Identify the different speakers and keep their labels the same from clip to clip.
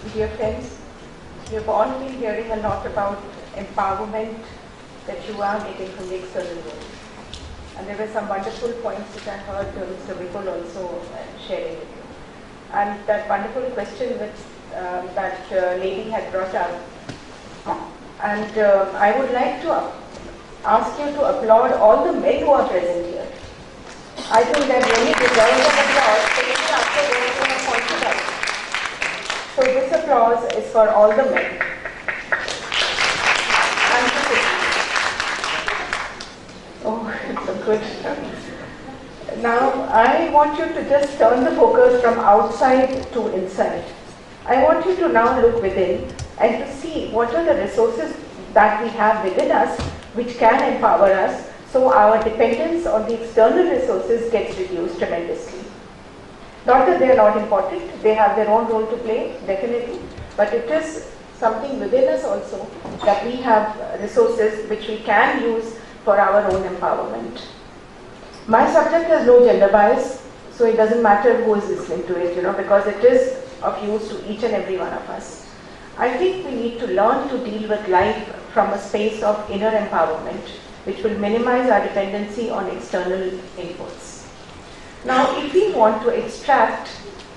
Speaker 1: Dear friends, we have all been hearing a lot about empowerment that you are getting from the external world. And there were some wonderful points which I heard Mr. Vipul also sharing with you. And that wonderful question that lady had brought up. And I would like to ask you to applaud all the men who are present here. I think they really deserve the applause, especially after what you have pointed out. So this applause is for all the men. Oh, it's so good. Now, I want you to just turn the focus from outside to inside. I want you to now look within and to see what are the resources that we have within us which can empower us, so our dependence on the external resources gets reduced tremendously. Not that they are not important, they have their own role to play, definitely, but it is something within us also that we have resources which we can use for our own empowerment. My subject has no gender bias, so it doesn't matter who is listening to it, because it is of use to each and every one of us. I think we need to learn to deal with life from a space of inner empowerment, which will minimize our dependency on external inputs. Now, if we want to extract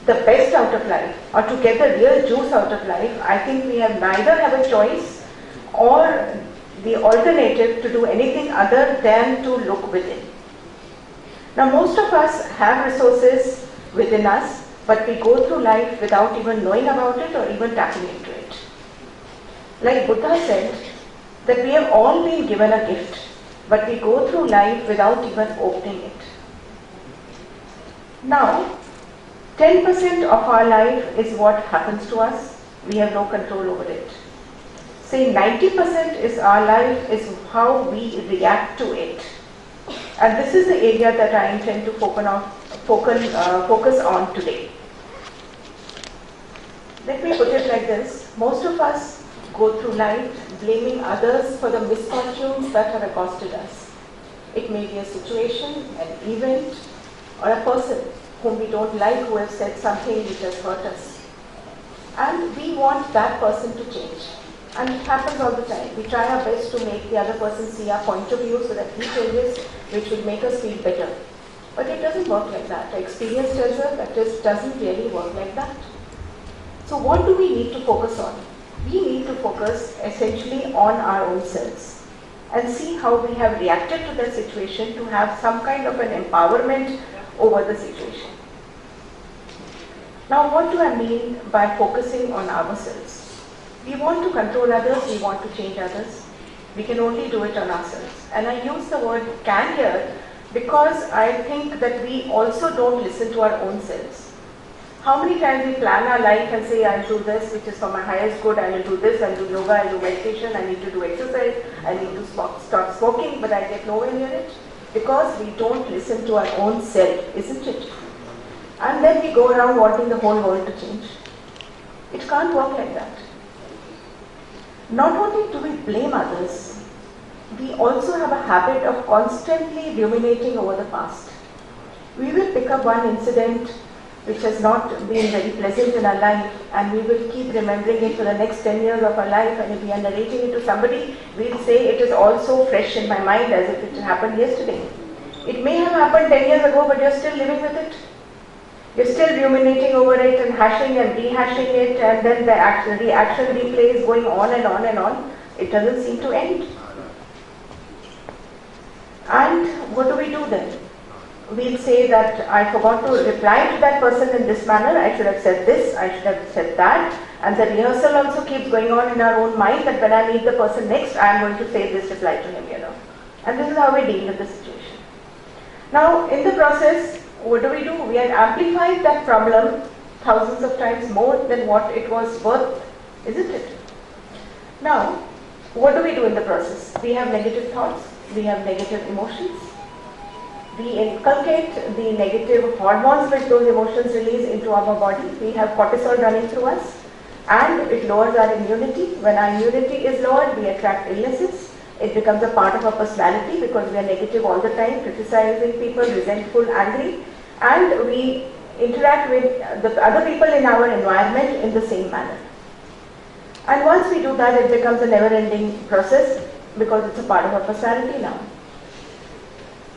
Speaker 1: the best out of life or to get the real juice out of life, I think we neither have a choice or the alternative to do anything other than to look within. Now, most of us have resources within us, but we go through life without even knowing about it or even tapping into it. Like Buddha said, that we have all been given a gift, but we go through life without even opening it. Now, 10% of our life is what happens to us. We have no control over it. Say 90% is our life, is how we react to it. And this is the area that I intend to focus on today. Let me put it like this. Most of us go through life blaming others for the misfortunes that have accosted us. It may be a situation, an event, or a person whom we don't like, who has said something which has hurt us. And we want that person to change. And it happens all the time. We try our best to make the other person see our point of view so that he changes, which will make us feel better. But it doesn't work like that. Our experience tells us that it doesn't really work like that. So what do we need to focus on? We need to focus essentially on our own selves and see how we have reacted to that situation to have some kind of an empowerment over the situation. Now, what do I mean by focusing on ourselves? We want to control others, we want to change others. We can only do it on ourselves. And I use the word can here because I think that we also don't listen to our own selves. How many times we plan our life and say, I'll do this, which is for my highest good, I will do this, I'll do yoga, I'll do meditation, I need to do exercise, I need to stop smoking, but I get nowhere near it. Because we don't listen to our own self, isn't it? And then we go around wanting the whole world to change. It can't work like that. Not only do we blame others, we also have a habit of constantly ruminating over the past. We will pick up one incident which has not been very pleasant in our life, and we will keep remembering it for the next 10 years of our life, and if we are narrating it to somebody, we'll say it is all so fresh in my mind as if it happened yesterday. It may have happened 10 years ago, but you're still living with it. You're still ruminating over it and hashing and rehashing it, and then the reaction replay is going on and on and on. It doesn't seem to end. And what do we do then? We'll say that I forgot to reply to that person in this manner, I should have said this, I should have said that, and the rehearsal also keeps going on in our own mind that when I meet the person next, I am going to say this reply to him, And this is how we deal with the situation. Now, in the process, what do? We have amplified that problem thousands of times more than what it was worth, isn't it? Now, what do we do in the process? We have negative thoughts, we have negative emotions. We inculcate the negative hormones which those emotions release into our body. We have cortisol running through us, and it lowers our immunity. When our immunity is lowered, we attract illnesses. It becomes a part of our personality because we are negative all the time, criticizing people, resentful, angry, and we interact with the other people in our environment in the same manner. And once we do that, it becomes a never-ending process because it's a part of our personality now.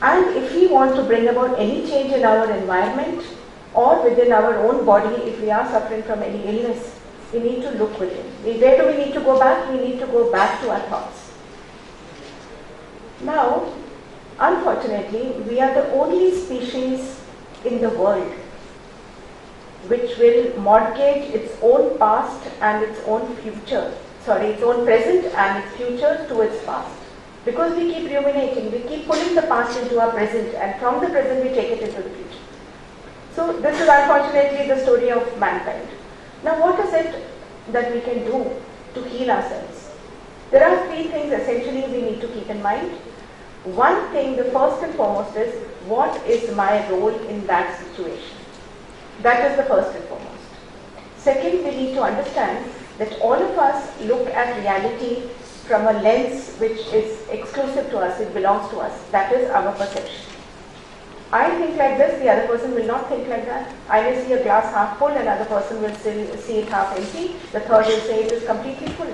Speaker 1: And if we want to bring about any change in our environment or within our own body, if we are suffering from any illness, we need to look within. Where do we need to go back? We need to go back to our thoughts. Now, unfortunately, we are the only species in the world which will mortgage its own past and its own future, its own present and its future to its past. Because we keep ruminating, we keep pulling the past into our present, and from the present we take it into the future. So this is unfortunately the story of mankind. Now what is it that we can do to heal ourselves? There are three things essentially we need to keep in mind. One thing, the first and foremost, is what is my role in that situation? That is the first and foremost. Second, we need to understand that all of us look at reality from a lens which is exclusive to us, it belongs to us. That is our perception. I think like this, the other person will not think like that. I may see a glass half full, another person will still see it half empty, the third will say it is completely full.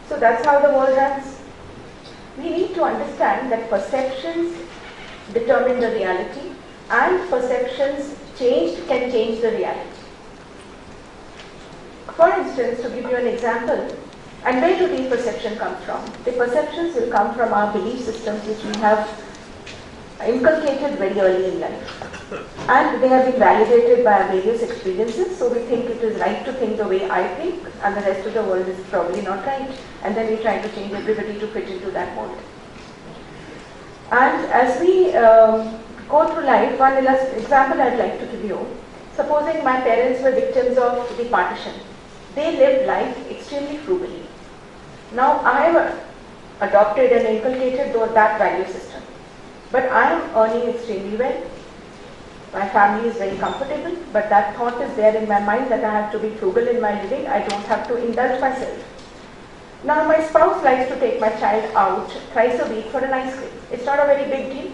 Speaker 1: So that's how the world runs. We need to understand that perceptions determine the reality and perceptions can change the reality. For instance, to give you an example, and where do these perceptions come from? The perceptions will come from our belief systems which we have inculcated very early in life. And they have been validated by our various experiences, so we think it is right to think the way I think and the rest of the world is probably not right. And then we try to change everybody to fit into that mold. And as we go through life, one example I'd like to give you. Supposing my parents were victims of the partition. They lived life extremely frugally. Now I have adopted and inculcated that value system. But I am earning extremely well. My family is very comfortable, but that thought is there in my mind that I have to be frugal in my living. I don't have to indulge myself. Now my spouse likes to take my child out thrice a week for an ice cream. It's not a very big deal.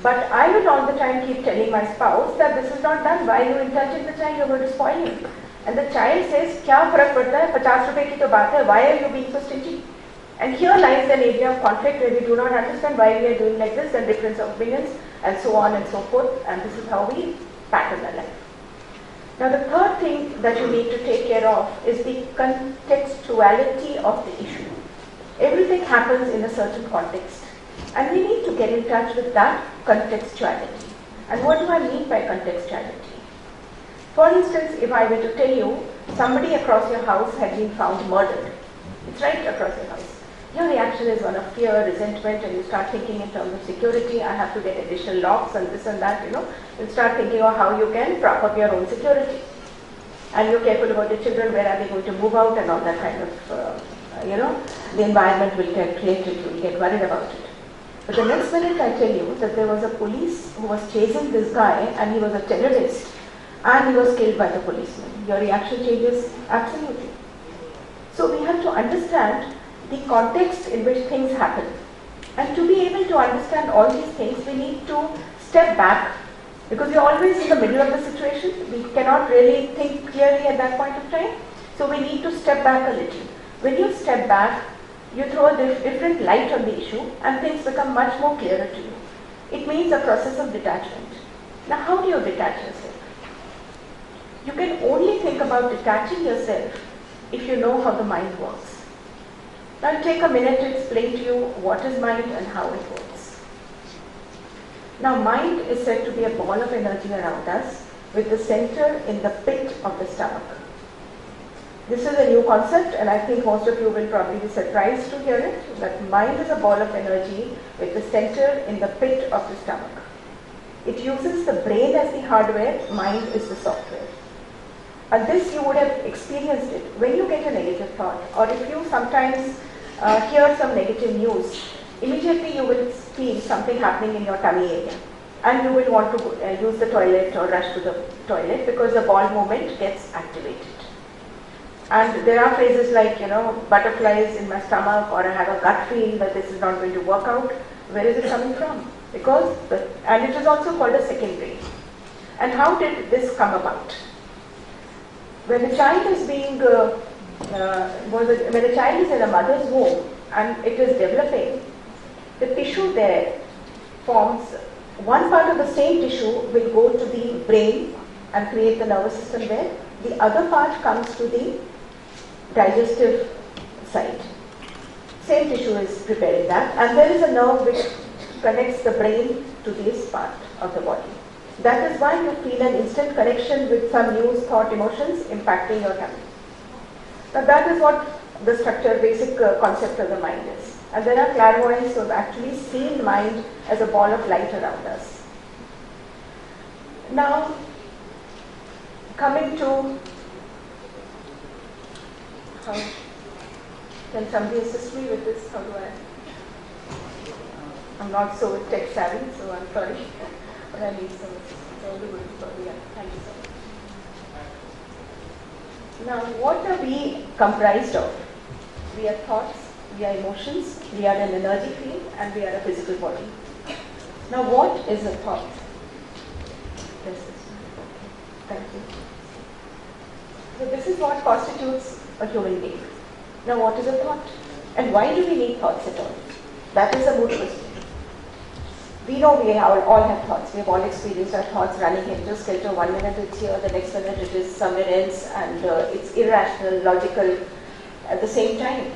Speaker 1: But I will all the time keep telling my spouse that this is not done. Why are you indulging the child? You're going to spoil him. And the child says, "Kya farak padta hai? 50 rupees ki to baat hai. Why are you being so stingy?" And here lies an area of conflict where we do not understand why we are doing like this, and difference of opinions, and so on and so forth. And this is how we pattern our life. Now the third thing that you need to take care of is the contextuality of the issue. Everything happens in a certain context. And we need to get in touch with that contextuality. And what do I mean by contextuality? For instance, if I were to tell you somebody across your house had been found murdered, it's right across your house. Your reaction is one of fear, resentment, and you start thinking in terms of security. I have to get additional locks and this and that, You start thinking of how you can prop up your own security. And you're careful about your children, where are they going to move out and all that kind of, the environment will get created, you will get worried about it. But the next minute I tell you that there was a police who was chasing this guy and he was a terrorist and he was killed by the policeman. Your reaction changes absolutely. So we have to understand the context in which things happen. And to be able to understand all these things, we need to step back, because we are always in the middle of the situation. We cannot really think clearly at that point of time. So we need to step back a little. When you step back, you throw a different light on the issue and things become much more clearer to you. It means a process of detachment. Now how do you detach yourself? You can only think about detaching yourself if you know how the mind works. Now I'll take a minute to explain to you what is mind and how it works. Now mind is said to be a ball of energy around us with the center in the pit of the stomach. This is a new concept and I think most of you will probably be surprised to hear it, that mind is a ball of energy with the center in the pit of the stomach. It uses the brain as the hardware, mind is the software. And this you would have experienced it when you get a negative thought, or if you sometimes hear some negative news, immediately you will feel something happening in your tummy area and you will want to use the toilet or rush to the toilet because the bowel movement gets activated. And there are phrases like, butterflies in my stomach, or I have a gut feeling that this is not going to work out. Where is it coming from? And it is also called a second brain. And how did this come about? When a child is being when the child is in a mother's womb and it is developing, the tissue there forms, one part of the same tissue will go to the brain and create the nervous system there. The other part comes to the digestive side. Same tissue is preparing that, and there is a nerve which connects the brain to this part of the body. That is why you feel an instant connection with some news, thought, emotions impacting your tummy. Now that is what the structure, basic concept of the mind is. And there are clairvoyants who have actually seen mind as a ball of light around us. Now, coming to how, can somebody assist me with this? How do I'm not so tech savvy, so I'm sorry, but I need some assistance. Everybody, sorry, yeah. Thank you so much. Now, what are we comprised of? We are thoughts, we are emotions, we are an energy field, and we are a physical body. Now, what is a thought? Yes, thank you. So, this is what constitutes a human being. Now, what is a thought? And why do we need thoughts at all? That is a mood question. We know we all have thoughts. We have all experienced our thoughts running into skelter. 1 minute it's here, the next minute it is somewhere else, and it's irrational, logical at the same time.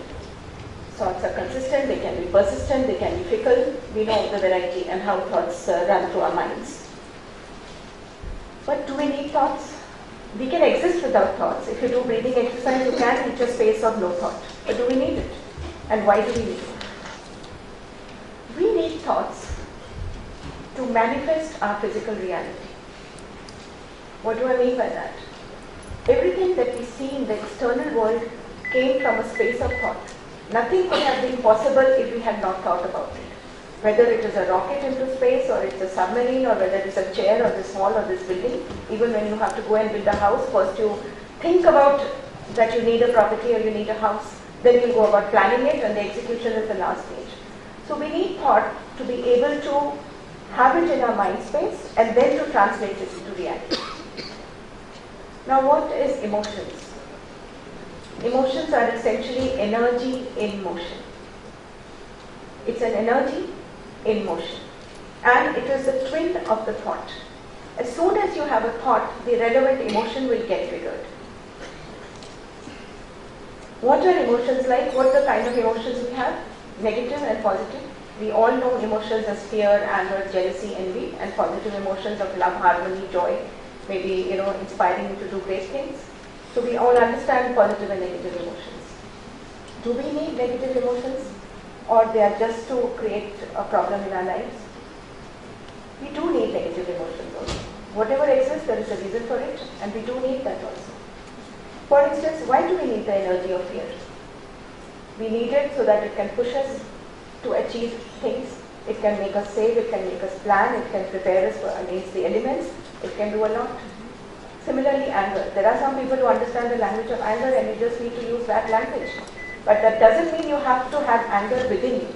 Speaker 1: Thoughts are consistent, they can be persistent, they can be fickle. We know the variety and how thoughts run through our minds. But do we need thoughts? We can exist without thoughts. If you do breathing exercise, you can reach a space of no thought. But do we need it? And why do we need it? We need thoughts to manifest our physical reality. What do I mean by that? Everything that we see in the external world came from a space of thought. Nothing could have been possible if we had not thought about it. Whether it is a rocket into space, or it's a submarine, or whether it's a chair, or this wall, or this building. Even when you have to go and build a house, first you think about that you need a property or you need a house. Then you go about planning it, and the execution is the last stage. So we need thought to be able to have it in our mind space and then to translate it into reality. Now, what is emotions? Emotions are essentially energy in motion. It's an energy in motion, and it is the twin of the thought. As soon as you have a thought, the relevant emotion will get triggered. What are emotions like? What are the kind of emotions we have? Negative and positive. We all know emotions as fear, anger, jealousy, envy, and positive emotions of love, harmony, joy, maybe inspiring you to do great things. So we all understand positive and negative emotions. Do we need negative emotions, or they are just to create a problem in our lives? We do need negative emotions also. Whatever exists, there is a reason for it, and we do need that also. For instance, why do we need the energy of fear? We need it so that it can push us to achieve things. It can make us save, it can make us plan, it can prepare us against the elements, it can do a lot. Similarly, anger. There are some people who understand the language of anger, and you just need to use that language. But that doesn't mean you have to have anger within you.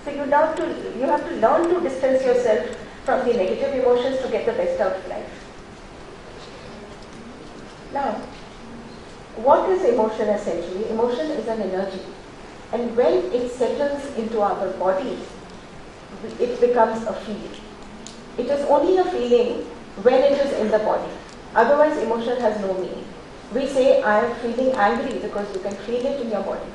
Speaker 1: So you have to learn to distance yourself from the negative emotions to get the best out of life. Now, what is emotion essentially? Emotion is an energy. And when it settles into our body, it becomes a feeling. It is only a feeling when it is in the body. Otherwise, emotion has no meaning. We say, I am feeling angry because you can feel it in your body.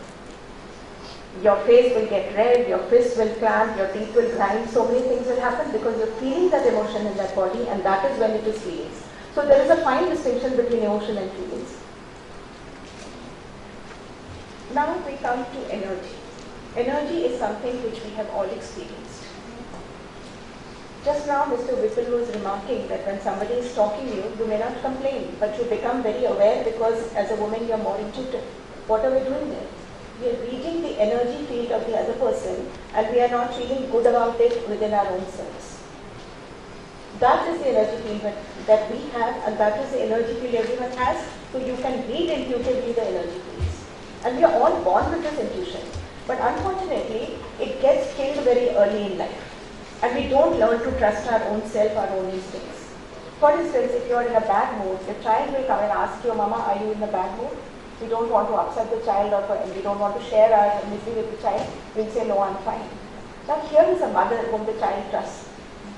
Speaker 1: Your face will get red, your fists will clamp, your teeth will grind, so many things will happen because you're feeling that emotion in that body, and that is when it is feelings. So there is a fine distinction between emotion and feelings. Now we come to energy. Energy is something which we have all experienced. Just now Mr. Whipple was remarking that when somebody is stalking you, you may not complain, but you become very aware because as a woman you are more intuitive. What are we doing there? We are reading the energy field of the other person, and we are not feeling good about it within our own selves. That is the energy field that we have, and that is the energy field everyone has, so you can read intuitively the energy fields. And we are all born with this intuition. But unfortunately, it gets killed very early in life. And we don't learn to trust our own self, our own instincts. For instance, if you are in a bad mood, your child will come and ask you, Mama, are you in a bad mood? we don't want to upset the child, or we don't want to share our misery with the child, we'll say, no, I'm fine. Now here is a mother whom the child trusts,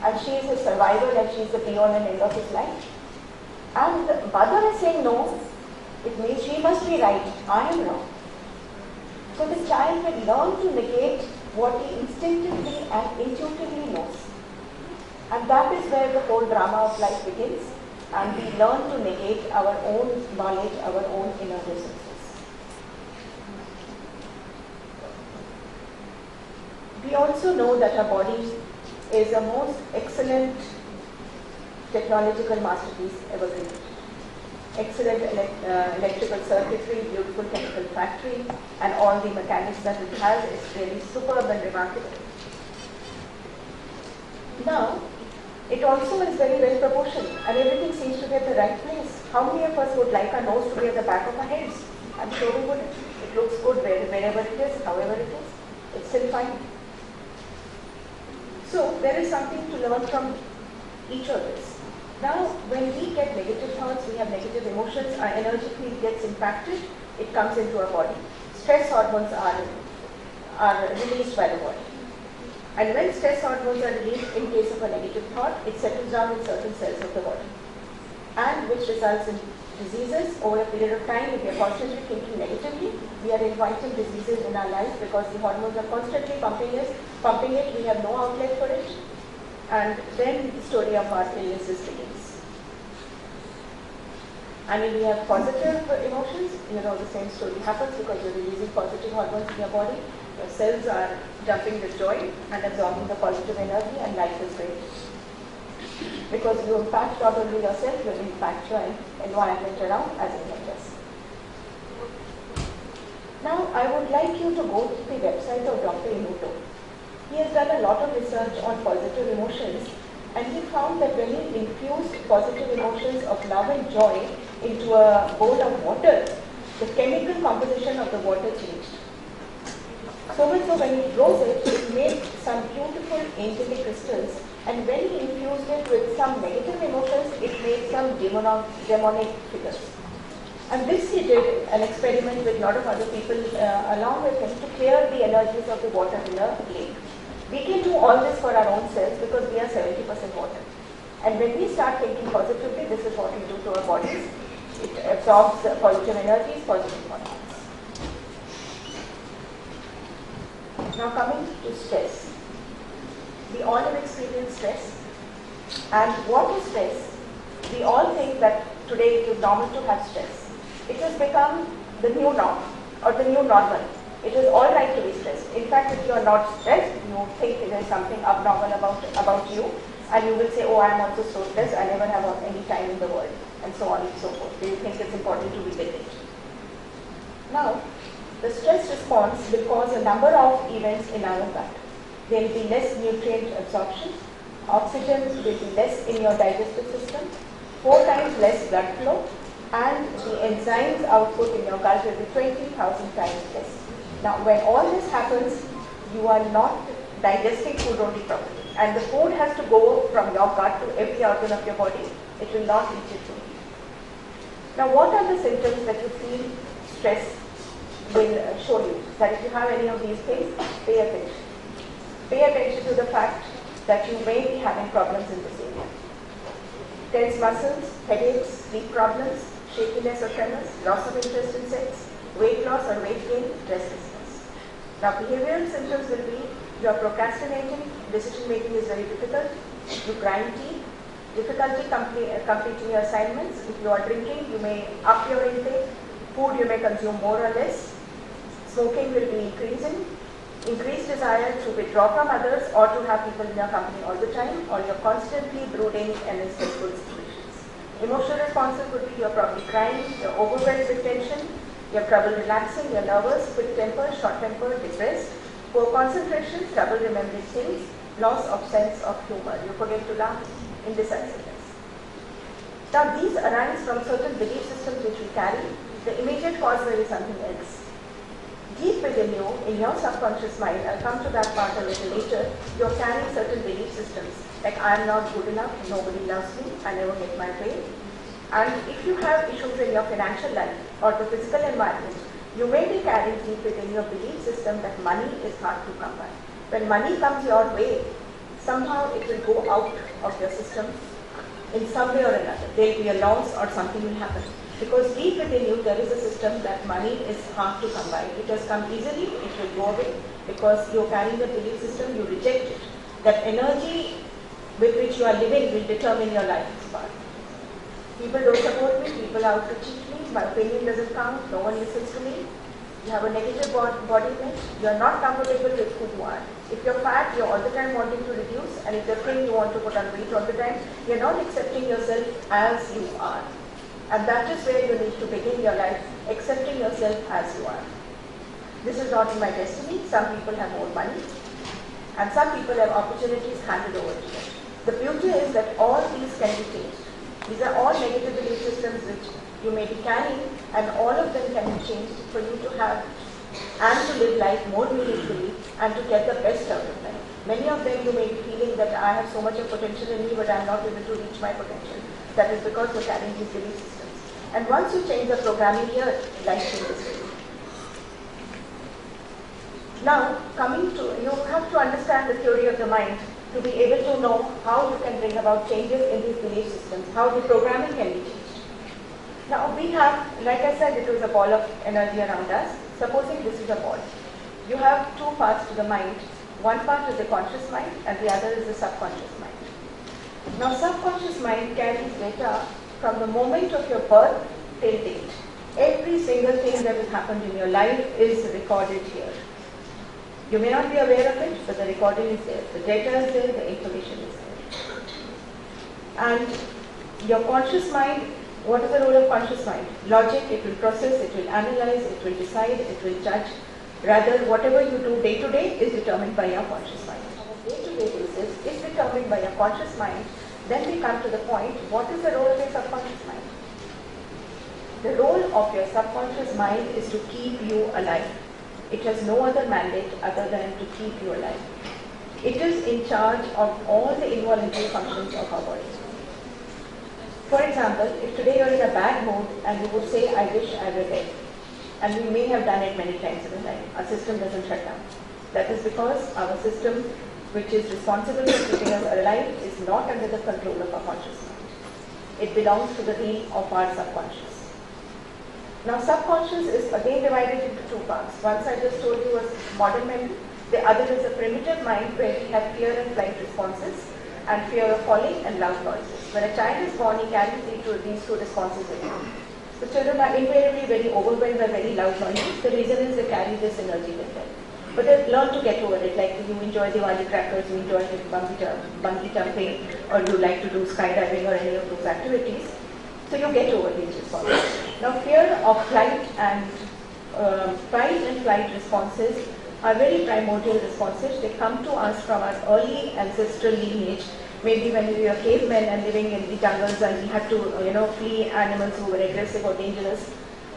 Speaker 1: and she is his survivor, and she is the be-all and end of his life. And the mother is saying no, it means she must be right, I am wrong. So the child will learn to negate what he instinctively and intuitively knows. And that is where the whole drama of life begins, and we learn to negate our own knowledge, our own inner resources. We also know that our body is a most excellent technological masterpiece ever created. Excellent electrical circuitry, beautiful chemical factory, and all the mechanics that it has is really superb and remarkable. Now, it also is very well proportioned, and everything seems to be at the right place. How many of us would like our nose to be at the back of our heads? I'm sure we wouldn't. It looks good wherever it is, however it is. It's still fine. So, there is something to learn from each of this. Now, when we get negative thoughts, we have negative emotions, our energy field gets impacted, it comes into our body. Stress hormones are released by the body. And when stress hormones are released in case of a negative thought, it settles down in certain cells of the body, and which results in diseases over a period of time. If we are constantly thinking negatively, we are inviting diseases in our life because the hormones are constantly pumping it, we have no outlet for it, and then the story of our illnesses begins. And if we have positive emotions, the same story happens because you're releasing positive hormones in your body. Your cells are jumping with joy and absorbing the positive energy, and life is great. Because you impact not only yourself, you impact your environment around as it matters. Now, I would like you to go to the website of Dr. Emoto. He has done a lot of research on positive emotions, and he found that when he infused positive emotions of love and joy into a bowl of water, the chemical composition of the water changed. So much so when he froze it, it made some beautiful angelic crystals, and when he infused it with some negative emotions, it made some demonic figures. And this he did an experiment with a lot of other people along with him to clear the energies of the water in a lake. We can do all this for our own selves because we are 70% water. And when we start thinking positively, this is what we do to our bodies. It absorbs positive energies, positive hormones. Now coming to stress. We all have experienced stress. And what is stress? We all think that today it is normal to have stress. It has become the new norm or the new normal. It is all right to be stressed. In fact, if you are not stressed, you think there is something abnormal about you, and you will say, oh, I am also so stressed, I never have any time in the world, and so on and so forth. Do you think it's important to be with it? Now, the stress response will cause a number of events in our gut. There will be less nutrient absorption, oxygen will be less in your digestive system, 4 times less blood flow, and the enzymes output in your gut will be 20,000 times less. Now, when all this happens, you are not digesting food only properly, and the food has to go from your gut to every organ of your body. It will not reach it to you. Now, what are the symptoms that you feel stress will show you? That if you have any of these things, pay attention. Pay attention to the fact that you may be having problems in this area. Tense muscles, headaches, sleep problems, shakiness or tremors, loss of interest in sex, weight loss or weight gain, restlessness. Now, behavioral symptoms will be you are procrastinating, decision making is very difficult, you grind teeth, difficulty completing your assignments. If you are drinking, you may up your intake, food you may consume more or less, smoking will be increasing, increased desire to withdraw from others or to have people in your company all the time, or you're constantly brooding and in stressful situations. Emotional responses would be you're probably crying, you're overwhelmed with tension, you have trouble relaxing, you're nervous, quick temper, short temper, depressed, poor concentration, trouble remembering things, loss of sense of humor. You forget to laugh, indecisiveness. Now these arise from certain belief systems which we carry. The immediate cause may be something else. Deep within you, in your subconscious mind, I'll come to that part a little later, you're carrying certain belief systems, like I am not good enough, nobody loves me, I never get my way. And if you have issues in your financial life, or the physical environment, you may be carrying deep within your belief system that money is hard to come by. When money comes your way, somehow it will go out of your system in some way or another. There will be a loss or something will happen. Because deep within you there is a system that money is hard to come by. It has come easily, it will go away because you are carrying the belief system, you reject it. That energy with which you are living will determine your life's path. People don't support me, people are out to cheat me, my opinion doesn't count, no one listens to me. You have a negative body image, you are not comfortable with who you are. If you're fat, you're all the time wanting to reduce, and if you're thin, you want to put on weight all the time. You're not accepting yourself as you are. And that is where you need to begin your life, accepting yourself as you are. This is not in my destiny. Some people have more money, and some people have opportunities handed over to them. The beauty is that all these can be changed. These are all negative belief systems which you may be carrying, and all of them can be changed for you to have and to live life more meaningfully and to get the best out of life. Many of them you may be feeling that I have so much of potential in me, but I am not able to reach my potential. That is because you are carrying these belief systems. And once you change the programming here, life changes for you. Now, you have to understand the theory of the mind to be able to know how you can bring about changes in these belief systems, how the programming can be changed. Now we have, like I said, it was a ball of energy around us. Supposing this is a ball. You have two parts to the mind. One part is the conscious mind and the other is the subconscious mind. Now subconscious mind carries data from the moment of your birth till date. Every single thing that has happened in your life is recorded here. You may not be aware of it, but the recording is there. The data is there, the information is there. And your conscious mind, what is the role of conscious mind? Logic, it will process, it will analyze, it will decide, it will judge. Rather, whatever you do day to day is determined by your conscious mind. On a day-to-day basis is determined by your conscious mind. Then we come to the point, what is the role of your subconscious mind? The role of your subconscious mind is to keep you alive. It has no other mandate other than to keep you alive. It is in charge of all the involuntary functions of our body. For example, if today you are in a bad mood and you would say, I wish I were dead, and we may have done it many times in our life, our system doesn't shut down. That is because our system, which is responsible for keeping us alive, is not under the control of our conscious mind. It belongs to the realm of our subconscious. Now subconscious is again divided into two parts. Once I just told you was modern memory, the other is a primitive mind where we have fear and flight responses and fear of falling and loud noises. When a child is born, he carries these two responses with him. The children are invariably very overwhelmed by very loud noises. The reason is they carry this energy with them. But they learn to get over it, like you enjoy Diwali crackers, you enjoy bungee jumping, or you like to do skydiving or any of those activities. So you get over these responses. Now fear of flight and fight and flight responses are very primordial responses. They come to us from our early ancestral lineage. Maybe when we were cavemen and living in the jungles and we had to flee animals who were aggressive or dangerous,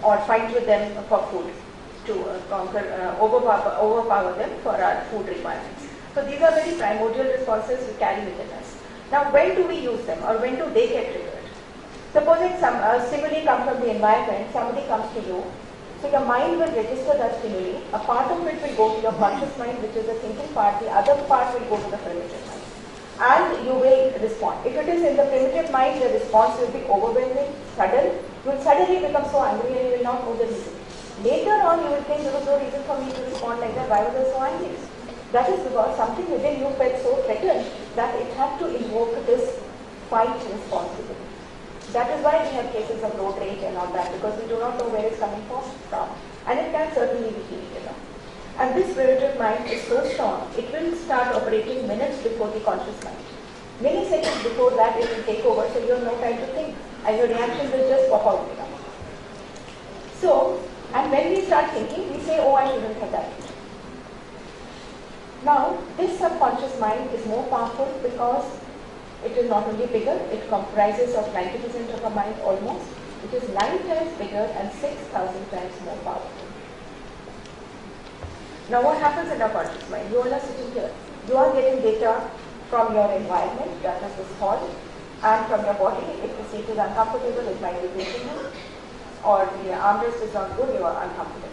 Speaker 1: or fight with them for food to overpower them for our food requirements. So these are very primordial responses we carry within us. Now when do we use them, or when do they get triggered? Supposing some stimuli come from the environment, somebody comes to you, so your mind will register that stimuli. A part of it will go to your conscious mind, which is the thinking part. The other part will go to the primitive mind. And you will respond. If it is in the primitive mind, the response will be overwhelming, sudden. You will suddenly become so angry and you will not know the reason. Later on, you will think there was no reason for me to respond like that. Why was I so angry? That is because something within you felt so threatened that it had to invoke this fight response within you. That is why we have cases of road rage and all that, because we do not know where it's coming from. And it can certainly be healed up. And this primitive mind is so strong, it will start operating minutes before the conscious mind. Milliseconds before that, it will take over, so you have no time to think. And your reaction will just pop out. So, and when we start thinking, we say, oh, I shouldn't have done it. Now, this subconscious mind is more powerful because it is not only bigger, it comprises of 90% of our mind almost. It is 9 times bigger and 6,000 times more powerful. Now what happens in our conscious mind? You all are sitting here. You are getting data from your environment, that is this hall, and from your body. If the seat is uncomfortable, it might be breaking you. or the armrest is not good, you are uncomfortable.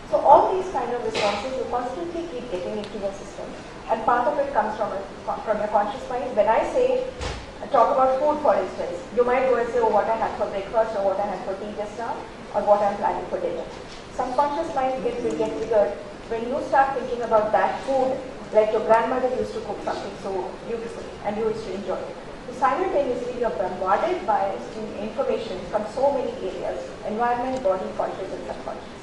Speaker 1: So all these kind of responses you constantly keep getting into your system, and part of it comes from your conscious mind. When I say, talk about food for instance, you might go and say, oh, what I had for breakfast, or what I had for tea just now, or what I'm planning for dinner. Subconscious mind will get triggered when you start thinking about that food, like your grandmother used to cook something so beautifully, and you used to enjoy it. So simultaneously, you're bombarded by information from so many areas: environment, body, conscious, and subconscious.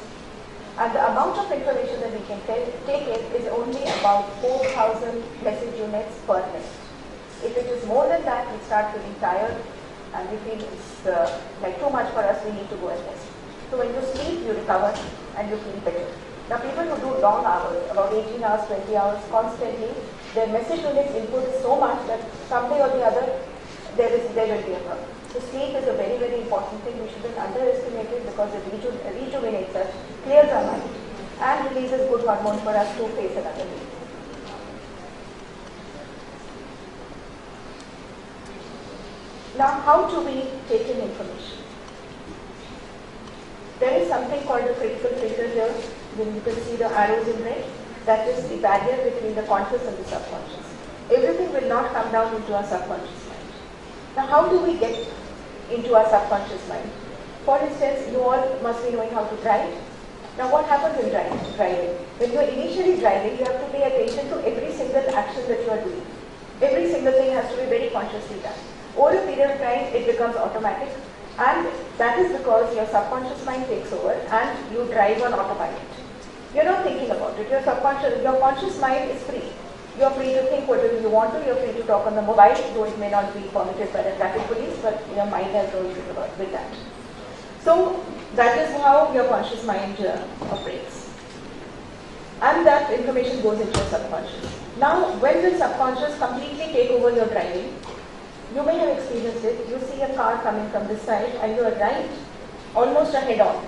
Speaker 1: And the amount of information that we can take in is only about 4,000 message units per minute. If it is more than that, we start feeling tired and we feel it's like too much for us, we need to go and rest. So when you sleep, you recover and you feel better. Now people who do long hours, about 18 hours, 20 hours constantly, their message units input is so much that someday or the other, there will be a problem. So sleep is a very, very important thing. We shouldn't underestimate it because it rejuvenates us, clears our mind, and releases good hormones for us to face another day. Now, how do we take in information? There is something called the critical filter here. When you can see the arrows in red, that is the barrier between the conscious and the subconscious. Everything will not come down into our subconscious mind. Now, how do we get into our subconscious mind? For instance, you all must be knowing how to drive. Now, what happens in driving? When you are initially driving, you have to pay attention to every single action that you are doing. Every single thing has to be very consciously done. Over a period of time, it becomes automatic, and that is because your subconscious mind takes over and you drive on autopilot. You're not thinking about it. Your conscious mind is free. You're free to think whatever you want to. You're free to talk on the mobile, though it may not be permitted by the traffic police, but your mind has no issue with that. So that is how your conscious mind operates. And that information goes into your subconscious. Now, when the subconscious completely take over your driving, you may have experienced it. You see a car coming from this side and you are right almost head on.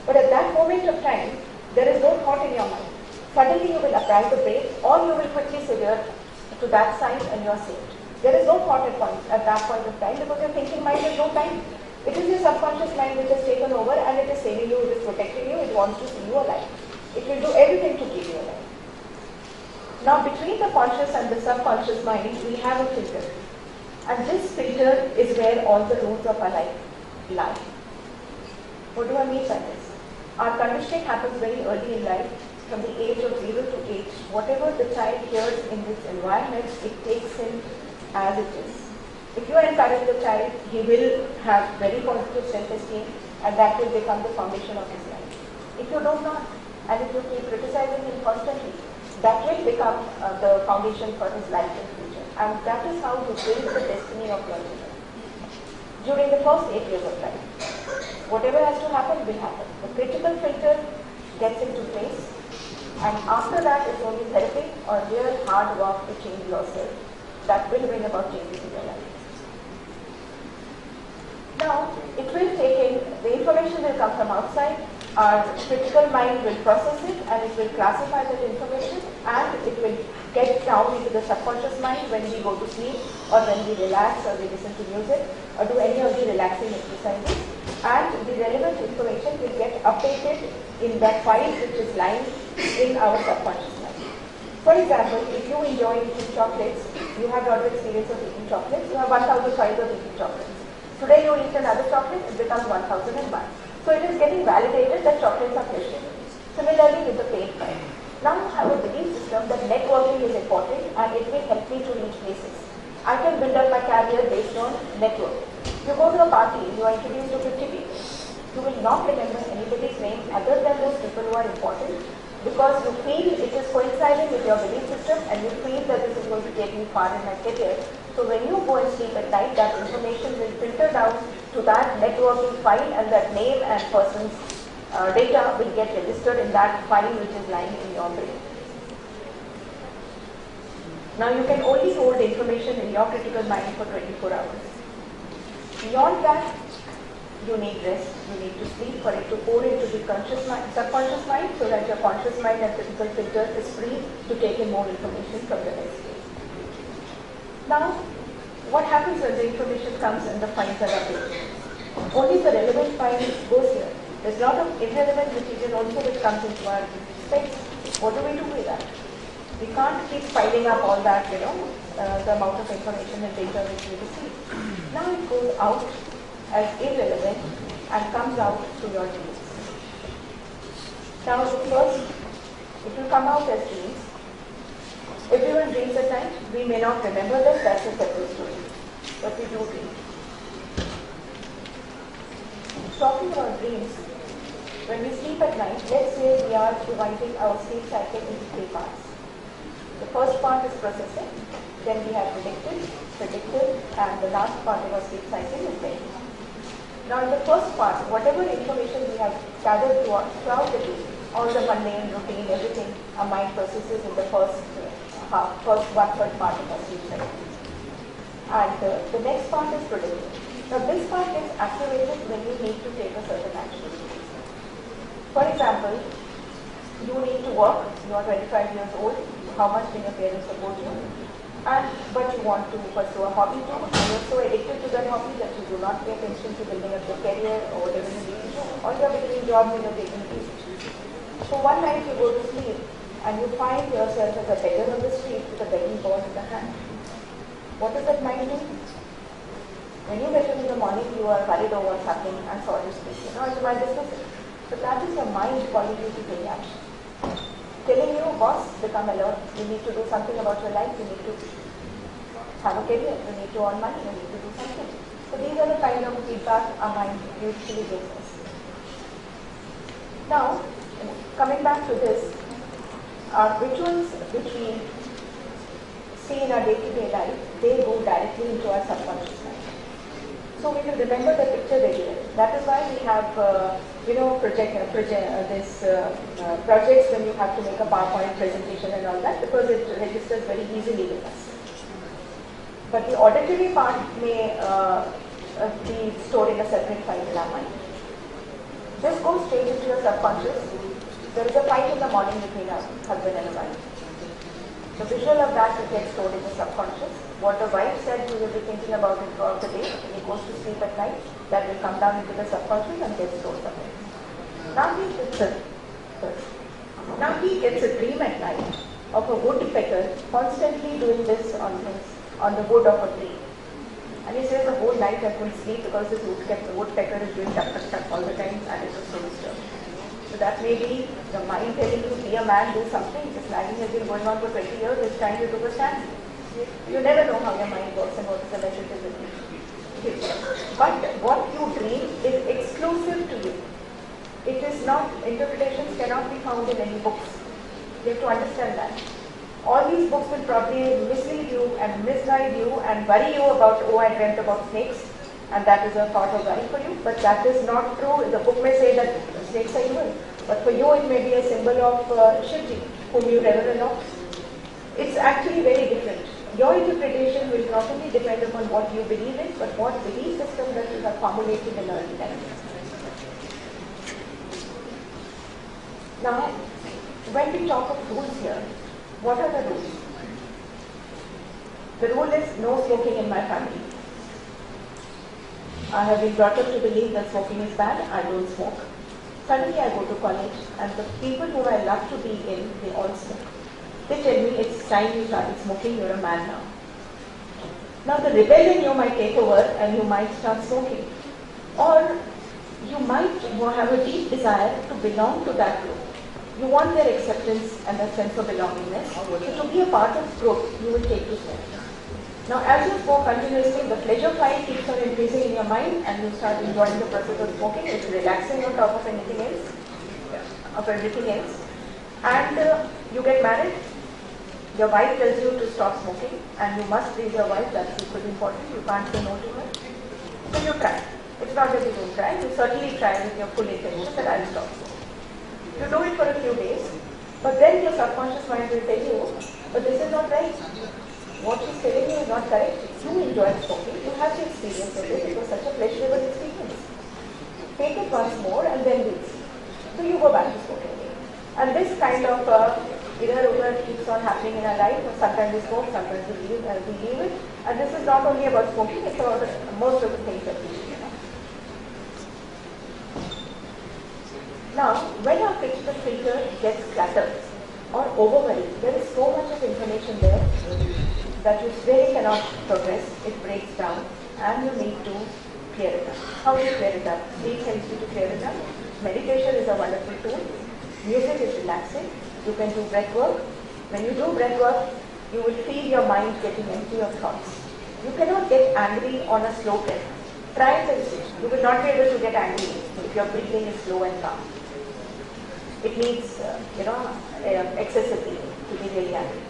Speaker 1: But at that moment of time, there is no thought in your mind. Suddenly you will apply the brake, or you will quickly severe to that side and you are saved. There is no thought at that point of time because your thinking mind has no time. It is your subconscious mind which has taken over and it is saving you, it is protecting you, it wants to see you alive. It will do everything to keep you alive. Now between the conscious and the subconscious mind, we have a filter. And this filter is where all the rules of our life lie. What do I mean by this? Our conditioning happens very early in life, from the age of 0 to 8. Whatever the child hears in this environment, it takes in as it is. If you encourage the child, he will have very positive self-esteem, and that will become the foundation of his life. If you do not, and if you keep criticizing him constantly, that will become the foundation for his life in future. And that is how you build the destiny of your children. During the first 8 years of life, whatever has to happen will happen. The critical filter gets into place, and after that it's only therapy or real hard work to change yourself that will bring about changes in your life. Now, it will take in, the information will come from outside, our critical mind will process it and it will classify that information, and it will get down into the subconscious mind when we go to sleep or when we relax or we listen to music or do any of the relaxing exercises, and the relevant information will get updated in that file which is lying in our subconscious mind. For example, if you enjoy eating chocolates, you have a lot of experience of eating chocolates, you have 1,000 files of eating chocolates. Today you eat another chocolate, it becomes 1,001. So it is getting validated that chocolates are pleasurable. Similarly with the pain file. Now you have a belief system that networking is important and it will help me to reach places. I can build up my career based on networking. You go to a party, you are introduced to 50 people. You will not remember anybody's name other than those people who are important, because you feel it is coinciding with your belief system and you feel that this is going to take me far in my career. So when you go and sleep at night, that information will filter down to that networking file, and that name and person's data will get registered in that file which is lying in your brain. Now you can only hold information in your critical mind for 24 hours. Beyond that, you need rest, you need to sleep for it to pour into the subconscious mind, so that your conscious mind and critical filter is free to take in more information from the next day. Now, what happens when the information comes and the files are updated? Only the relevant file goes here. There's a lot of irrelevant material also which comes into our space. What do we do with that? We can't keep piling up all that, the amount of information and data which we receive. Now it goes out as irrelevant and comes out to your dreams. Now first, it will come out as dreams. Everyone dreams at night. We may not remember this, that's a separate story. But we do dream. Talking about dreams, when we sleep at night, let's say we are dividing our sleep cycle into 3 parts. The first part is processing, then we have predictive, and the last part of our sleep cycle is waking. Now in the first part, whatever information we have gathered throughout the day, all the mundane, routine, everything, our mind processes in the first 1/3 part of our sleep cycle. And the next part is predictive. Now this part is activated when you need to take a certain action. For example, you need to work, you are 25 years old, how much can your parents support you? But you want to pursue a hobby too, and you're so addicted to that hobby that you do not pay attention to building up your career or whatever you need to do, or you're between jobs and you're taking it easy. So one night you go to sleep and you find yourself as a beggar on the street with a begging bowl in the hand. What does that mind do? When you wake up in the morning, you are worried over what's happening and so on, you might dismiss it. So that is your mind calling you to take action. Telling you, boss, become alert, you need to do something about your life, you need to have a career, you need to earn money, you need to do something. So these are the kind of feedback our mind usually gives us. Now, coming back to this, our rituals which we see in our day-to-day life, they go directly into our subconscious mind. So we will remember the picture regularly. That is why we have, projects when you have to make a PowerPoint presentation and all that, because it registers very easily with us. But the auditory part may be stored in a separate file in our mind. This goes straight into your subconscious. There is a fight in the morning between a husband and a wife. The visual of that will get stored in the subconscious. What the wife said, you will be thinking about it throughout the day. When he goes to sleep at night, that will come down into the subconscious and get stored somewhere. Now he gets a dream at night of a woodpecker constantly doing this on the wood of a tree. And he says the whole night I couldn't sleep because this woodpecker is doing tuck tuck tuck all the time and it was so disturbing. So that may be the mind telling you, be a man, do something. This nagging has been going on for 20 years, it's time you took a stand. You never know how your mind works and what is the message it will give. But what you dream is exclusive to you. It is not, interpretations cannot be found in any books. You have to understand that. All these books will probably mislead you and misguide you and worry you about, oh, I dreamt about snakes, and that is a part of worry for you. But that is not true. The book may say that snakes are evil, but for you it may be a symbol of Shivji, whom you rever or not. It's actually very different. Your interpretation will not only depend upon what you believe in, but what belief system that you have formulated in early life. Now, when we talk of rules here, what are the rules? The rule is no smoking in my family. I have been brought up to believe that smoking is bad. I don't smoke. Suddenly I go to college and the people whom I love to be in, they all smoke. They tell me it's time you started smoking, you're a man now. Now the rebellion you might take over and you might start smoking. Or you might have a deep desire to belong to that group. You want their acceptance and that sense of belongingness. So to be a part of group, you will take to smoke. Now as you smoke continuously, the pleasure file keeps on increasing in your mind and you start enjoying the process of smoking. It's relaxing on top of anything else, And you get married. Your wife tells you to stop smoking and you must please your wife, that's equally important. You can't say no to her. So you try. It's not that you don't try, you certainly try with your full intention that I'll stop smoking. You do it for a few days, but then your subconscious mind will tell you, but this is not right. What she's telling you is not correct. You enjoyed smoking, you have the experience of it, it was such a pleasurable experience. Take it once more and then we'll see. So you go back to smoking again. And this kind of either keeps on happening in our life. Sometimes we smoke, sometimes we leave it. And this is not only about smoking, it's about most of the things that we do. Now, when our critical filter gets cluttered or overwhelmed, there is so much of information there that you really cannot progress. It breaks down and you need to clear it up. How do you clear it up? Sleep helps you to clear it up. Meditation is a wonderful tool. Music is relaxing. You can do breath work. When you do breath work, you will feel your mind getting empty of thoughts. You cannot get angry on a slow breath. Try it and see. You will not be able to get angry if your breathing is slow and calm. It needs, excessively to be really angry.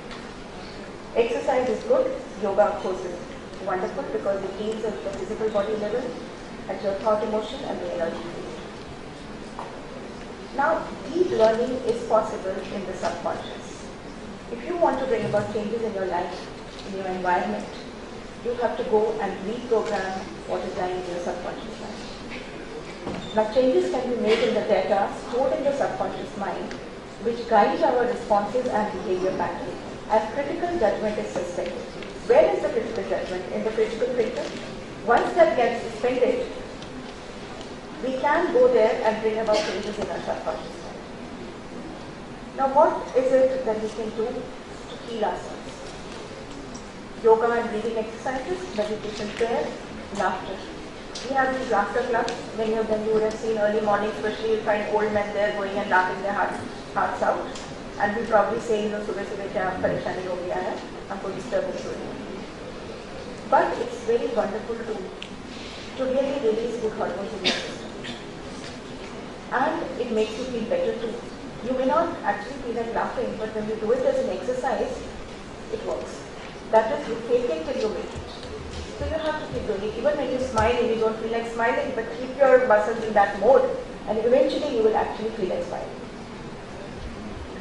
Speaker 1: Exercise is good. Yoga, of course, is wonderful because it deals at the physical body level, at your thought, emotion, and the energy field. Now, deep learning is possible in the subconscious. If you want to bring about changes in your life, in your environment, you have to go and reprogram what is lying in your subconscious mind. Now, changes can be made in the data stored in the subconscious mind, which guides our responses and behavior patterns, as critical judgment is suspended. Where is the critical judgment? In the critical filter. Once that gets suspended, we can go there and bring about changes in our subconscious mind. Now, what is it that we can do to heal ourselves? Yoga and breathing exercises, meditation, prayer, laughter. We have these laughter clubs. Many of them you would have seen early morning, especially you'll find old men there going and laughing their hearts out. And we probably say, सुबह सुबह क्या परेशानी हो गया है, हमको disturbance हो रही है. But it's very wonderful to really release good hormones in your system. And it makes you feel better too. You may not actually feel like laughing, but when you do it as an exercise, it works. That is, you fake it till you make it. So you have to keep doing it. Even when you smile and you don't feel like smiling, but keep your muscles in that mode, and eventually you will actually feel like smiling.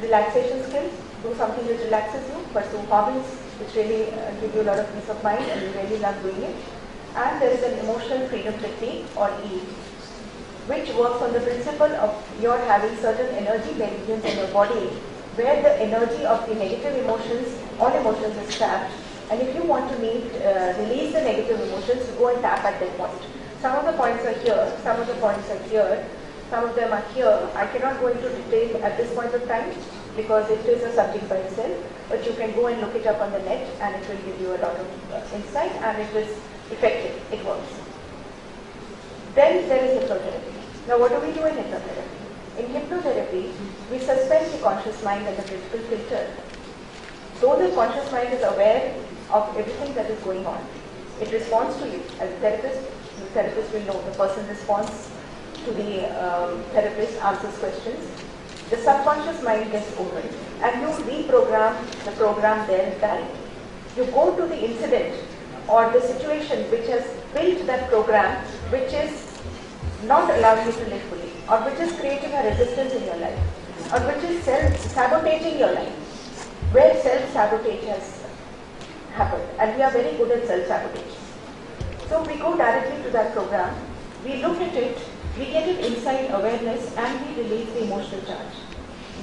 Speaker 1: Relaxation skills, do something which relaxes you, pursue hobbies which really give you a lot of peace of mind and you really love doing it. And there is an emotional freedom technique or E, which works on the principle of your having certain energy meridians in your body where the energy of the negative emotions, all emotions is trapped. And if you want to release the negative emotions, you go and tap at that point. Some of the points are here, some of the points are here, some of them are here. I cannot go into detail at this point of time because it is a subject by itself, but you can go and look it up on the net and it will give you a lot of insight and it is effective, it works. Then there is hypnotherapy. Now what do we do in hypnotherapy? In hypnotherapy, we suspend the conscious mind and the critical filter. Though the conscious mind is aware of everything that is going on, it responds to you. As a therapist, the therapist will know. The person responds to the therapist, answers questions. The subconscious mind gets opened and you reprogram the program there directly. You go to the incident or the situation which has built that program, which is not allowing you to live fully, or which is creating a resistance in your life, or which is self-sabotaging your life, where self-sabotage has happened. And we are very good at self-sabotage. So we go directly to that program, we look at it, we get it inside awareness and we release the emotional charge.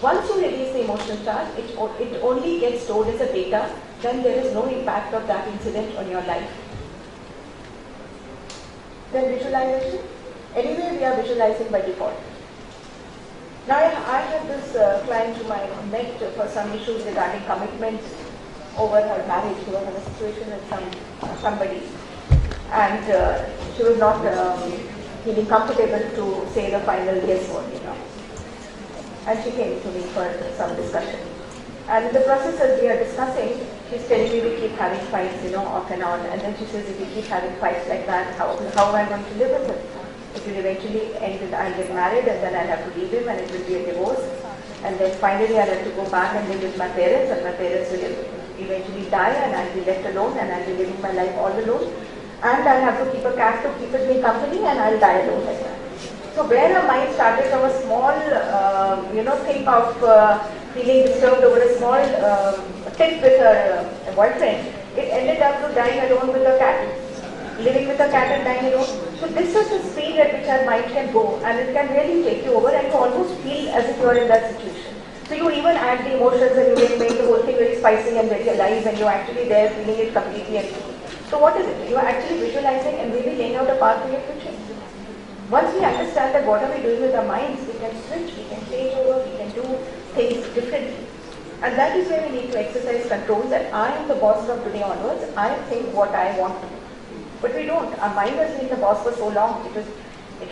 Speaker 1: Once you release the emotional charge, it only gets stored as a data, then there is no impact of that incident on your life. Then visualization. Anyway, we are visualizing by default. Now I had this client whom I met for some issues regarding commitment over her marriage. She was in a situation with somebody and she was not feeling comfortable to say the final yes word, And she came to me for some discussion. And in the process as we are discussing, she's telling me we keep having fights, off and on. And then she says, if we keep having fights like that, how am I going to live with it? It will eventually end with I'll get married and then I'll have to leave him and it will be a divorce. And then finally I'll have to go back and live with my parents and my parents will eventually die and I'll be left alone and I'll be living my life all alone. And I'll have to keep a cat to keep me company and I'll die alone like that. So where her mind started from a small, thing of feeling disturbed over a small tip with her boyfriend, it ended up to dying alone with a cat, living with a cat and dying alone. So this is the speed at which our mind can go and it can really take you over and you almost feel as if you are in that situation. So you even add the emotions and you make the whole thing very spicy and very alive and you're actually there feeling it completely and fully. So what is it? You are actually visualizing and really laying out a path for your future. Once we understand that what are we doing with our minds, we can switch, we can change over, we can do things differently. And that is where we need to exercise control, that I am the boss from today onwards, I think what I want to do. But we don't. Our mind has been the boss for so long. It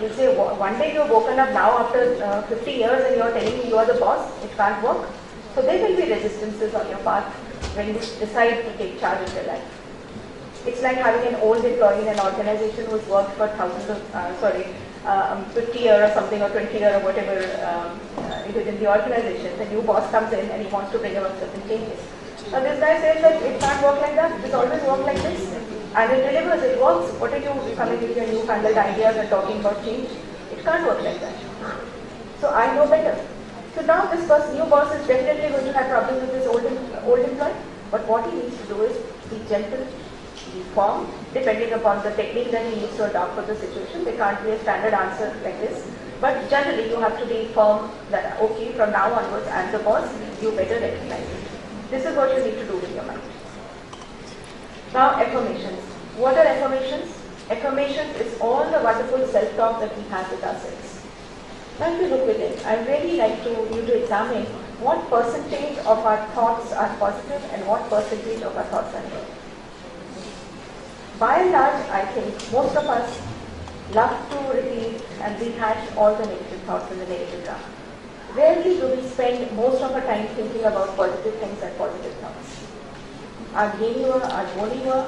Speaker 1: will say, one day you're woken up now after 50 years and you're telling me you are the boss. It can't work. So there will be resistances on your path when you decide to take charge of your life. It's like having an old employee in an organization who's worked for 50 years or something, or 20 years or whatever it is in the organization. The new boss comes in and he wants to bring about certain changes. Now this guy says that it can't work like that, it's always worked like this. And it delivers, it works. What are you coming with your newfangled ideas and talking about change? It can't work like that. So I know better. So now this new boss is definitely going to have problems with this old employee. But what he needs to do is be gentle, be firm, depending upon the technique that he needs to adopt for the situation. There can't be a standard answer like this. But generally you have to be firm that, okay, from now onwards I'm the boss, you better recognize it. This is what you need to do with your mind. Now affirmations. What are affirmations? Affirmations is all the wonderful self-talk that we have with ourselves. Now if you look within, I would really like you to examine what percentage of our thoughts are positive and what percentage of our thoughts are negative. By and large, I think most of us love to repeat and rehash all the negative thoughts and the negative drama. Rarely do we spend most of our time thinking about positive things and positive thoughts. आज ये नहीं हुआ, आज वो नहीं हुआ,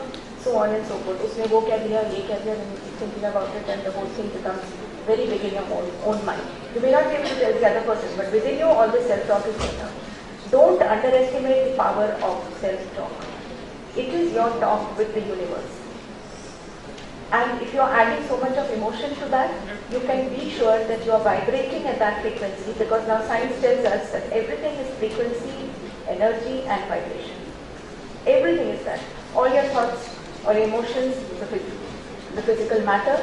Speaker 1: so on and so forth. उसने वो कह दिया, ये कह दिया, and you keep thinking about it, and the whole thing becomes very big in your own mind. You may not be able to tell the other person, but within you, all the self-talk is going on. Don't underestimate the power of self-talk. It is your talk with the universe. And if you are adding so much of emotion to that, you can be sure that you are vibrating at that frequency, because now science tells us that everything is frequency, energy and vibration. Everything is that. All your thoughts or emotions, the physical matter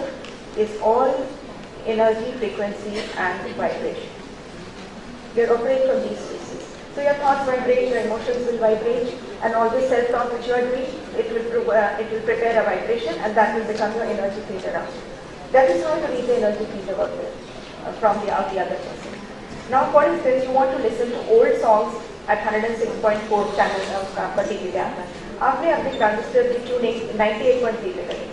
Speaker 1: is all energy, frequency and vibration. You operate from these spaces. So your thoughts vibrate, your emotions will vibrate, and all this self-talk which you are doing, it will prepare a vibration, and that will become your energy field around. That is how you read the energy field about from the other person. Now, for instance, you want to listen to old songs at 106.4 channel of Pati Vidyata. After अपने transistor की tuning 98.3 पे करें.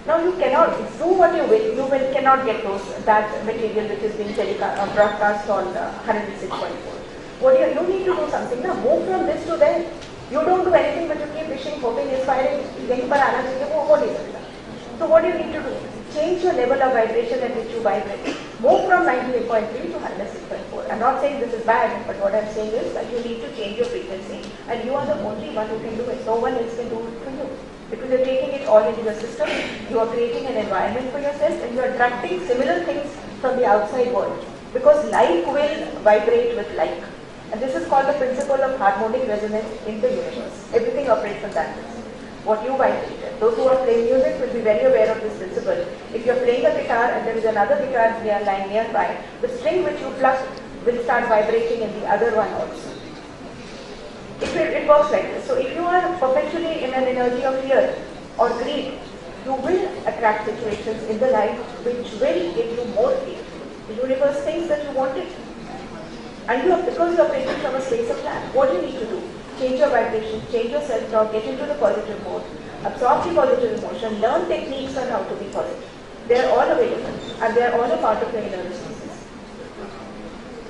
Speaker 1: Now you cannot do what you will. You cannot get that material which is being broadcast on 106.4. What you need to do something now. Move from this to there. You don't do anything but you keep wishing, hoping, inspiring. यहीं पर आना चाहिए वो नहीं सकता. So what do you need to do? Change your level of vibration at which you vibrate. Move from 98.3 to 106.4. I'm not saying this is bad, but what I'm saying is that you need to change your frequency, and you are the only one who can do it. No one else can do it for you. Because you're taking it all into your system, you are creating an environment for yourself, and you are attracting similar things from the outside world. Because like will vibrate with like. And this is called the principle of harmonic resonance in the universe. Everything operates on that principle. What you vibrate. Those who are playing music will be very aware of this principle. If you're playing a guitar and there is another guitar lying nearby, the string which you pluck will start vibrating in the other one also. It works like this. So if you are perpetually in an energy of fear or greed, you will attract situations in the life which will give you more fear. The universe thinks that you want it. And because you are operating from a space of lack, what do you need to do? Change your vibration, change your self-talk, get into the positive mode, absorb the positive emotion, learn techniques on how to be positive. They are all available and they are all a part of your inner resources.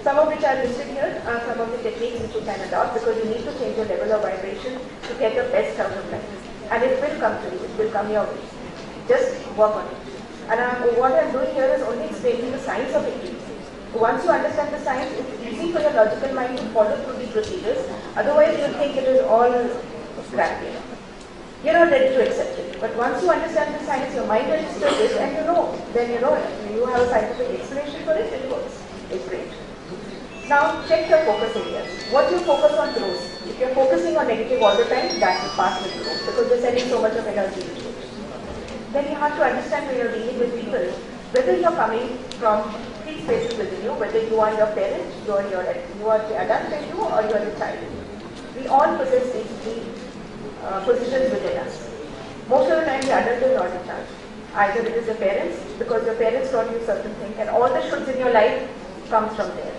Speaker 1: Some of which are listed here are some of the techniques which you can adopt, because you need to change your level of vibration to get the best out of life. And it will come to you, it will come your way. Just work on it. And what I am doing here is only explaining the science of it. Once you understand the science, it's easy for your logical mind to follow through the procedures. Otherwise, you think it is all crap. You're not ready to accept it. But once you understand the science, your mind registers it, and then you have a scientific explanation for it, it works. It's great. Now, check your focus areas. What you focus on grows. If you're focusing on negative all the time, that part will grow, because you're sending so much of energy into it. Then you have to understand when you're dealing with people, whether you're coming from three spaces within you, whether you are your parent, you are the adult in you, or you are the child in you. We all possess these three positions within us. Most of the time the adult is not in charge. Either it is the parents, because your parents taught you certain things, and all the shoulds in your life comes from there.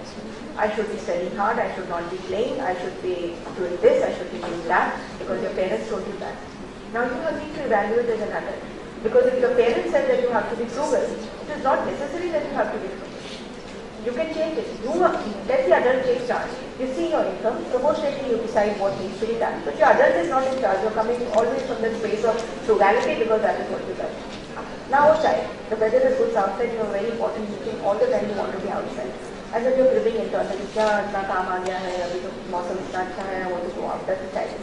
Speaker 1: I should be studying hard, I should not be playing, I should be doing this, I should be doing that, because your parents told you that. Now you need to evaluate as an adult. Because if your parents said that you have to be frugal, it is not necessary that you have to be frugal. You can change it. Let the adult take charge. You see your income, proportionately you decide what needs to be done. But your adult is not in charge. You're coming always from the space of frugality because that is what you do. Now a child, the weather is good outside, you are very important meeting, all the time you want to be outside. And then you're grieving internally, kya itna kaam aa gaya hai, abhi to mausam itna acha hai, I want to go out, that's the child.